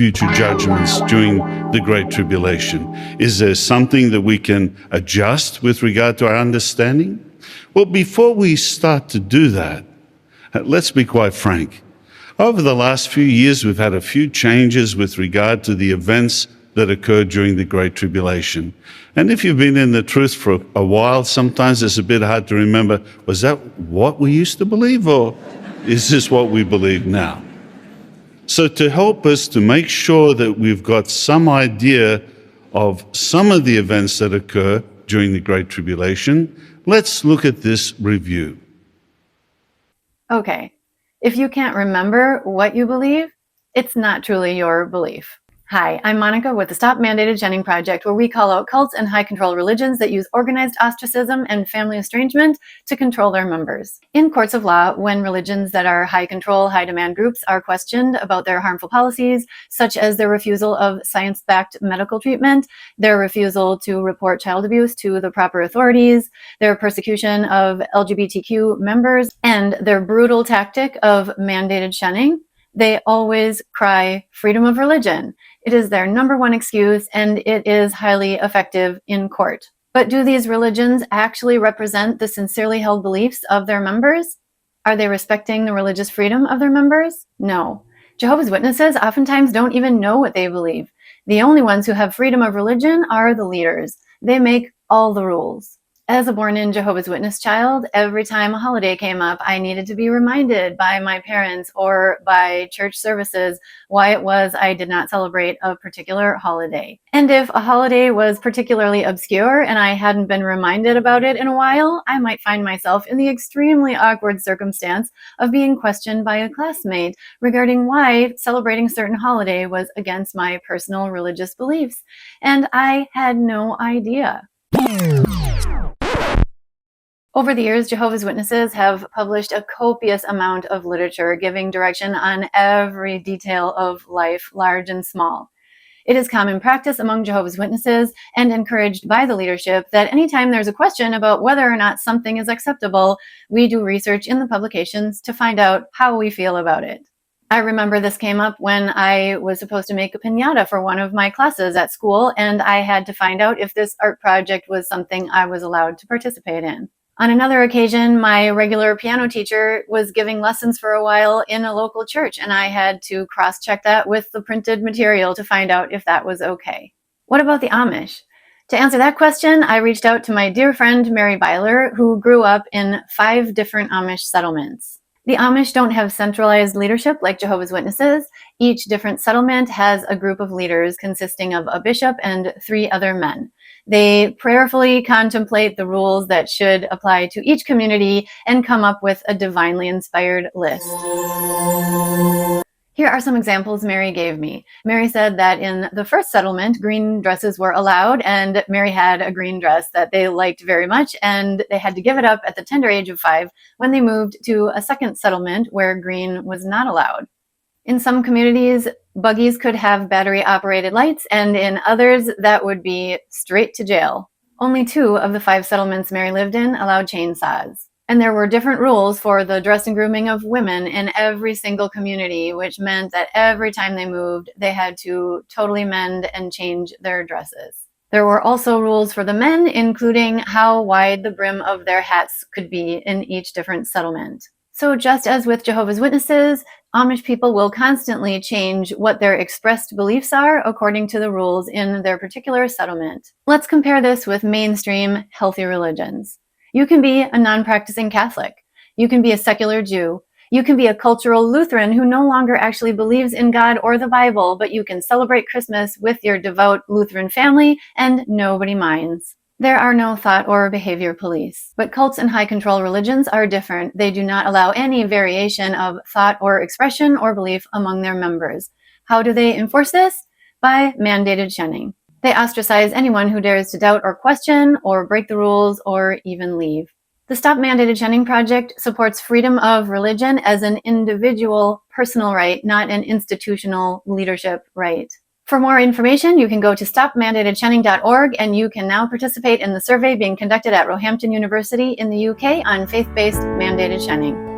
future judgments during the Great Tribulation? Is there something that we can adjust with regard to our understanding? Well, before we start to do that, let's be quite frank. Over the last few years, we've had a few changes with regard to the events that occurred during the Great Tribulation. And if you've been in the truth for a while, sometimes it's a bit hard to remember, was that what we used to believe, or is this what we believe now? So to help us to make sure that we've got some idea of some of the events that occur during the Great Tribulation, let's look at this review. Okay, if you can't remember what you believe, it's not truly your belief. Hi, I'm Monica with the Stop Mandated Shunning Project, where we call out cults and high-control religions that use organized ostracism and family estrangement to control their members. In courts of law, when religions that are high-control, high-demand groups are questioned about their harmful policies, such as their refusal of science-backed medical treatment, their refusal to report child abuse to the proper authorities, their persecution of LGBTQ members, and their brutal tactic of mandated shunning, they always cry freedom of religion. It is their number one excuse, and it is highly effective in court. But do these religions actually represent the sincerely held beliefs of their members? Are they respecting the religious freedom of their members? No. Jehovah's Witnesses oftentimes don't even know what they believe. The only ones who have freedom of religion are the leaders. They make all the rules. As a born-in Jehovah's Witness child, every time a holiday came up, I needed to be reminded by my parents or by church services why it was I did not celebrate a particular holiday. And if a holiday was particularly obscure and I hadn't been reminded about it in a while, I might find myself in the extremely awkward circumstance of being questioned by a classmate regarding why celebrating a certain holiday was against my personal religious beliefs. And I had no idea. Over the years, Jehovah's Witnesses have published a copious amount of literature giving direction on every detail of life, large and small. It is common practice among Jehovah's Witnesses and encouraged by the leadership that anytime there's a question about whether or not something is acceptable, we do research in the publications to find out how we feel about it. I remember this came up when I was supposed to make a piñata for one of my classes at school, and I had to find out if this art project was something I was allowed to participate in. On another occasion, my regular piano teacher was giving lessons for a while in a local church, and I had to cross-check that with the printed material to find out if that was okay. What about the Amish? To answer that question, I reached out to my dear friend Mary Byler, who grew up in 5 different Amish settlements. The Amish don't have centralized leadership like Jehovah's Witnesses. Each different settlement has a group of leaders consisting of a bishop and 3 other men. They prayerfully contemplate the rules that should apply to each community and come up with a divinely inspired list. Here are some examples Mary gave me. Mary said that in the first settlement, green dresses were allowed, and Mary had a green dress that they liked very much, and they had to give it up at the tender age of 5 when they moved to a second settlement where green was not allowed. In some communities, buggies could have battery-operated lights, and in others, that would be straight to jail. Only 2 of the 5 settlements Mary lived in allowed chainsaws. And there were different rules for the dress and grooming of women in every single community, which meant that every time they moved, they had to totally mend and change their dresses. There were also rules for the men, including how wide the brim of their hats could be in each different settlement. So just as with Jehovah's Witnesses, Amish people will constantly change what their expressed beliefs are according to the rules in their particular settlement. Let's compare this with mainstream healthy religions. You can be a non-practicing Catholic. You can be a secular Jew. You can be a cultural Lutheran who no longer actually believes in God or the Bible, but you can celebrate Christmas with your devout Lutheran family and nobody minds. There are no thought or behavior police. But cults and high-control religions are different. They do not allow any variation of thought or expression or belief among their members. How do they enforce this? By mandated shunning. They ostracize anyone who dares to doubt or question or break the rules or even leave. The Stop Mandated Shunning Project supports freedom of religion as an individual personal right, not an institutional leadership right. For more information, you can go to stopmandatedshunning.org, and you can now participate in the survey being conducted at Roehampton University in the UK on faith-based mandated shunning.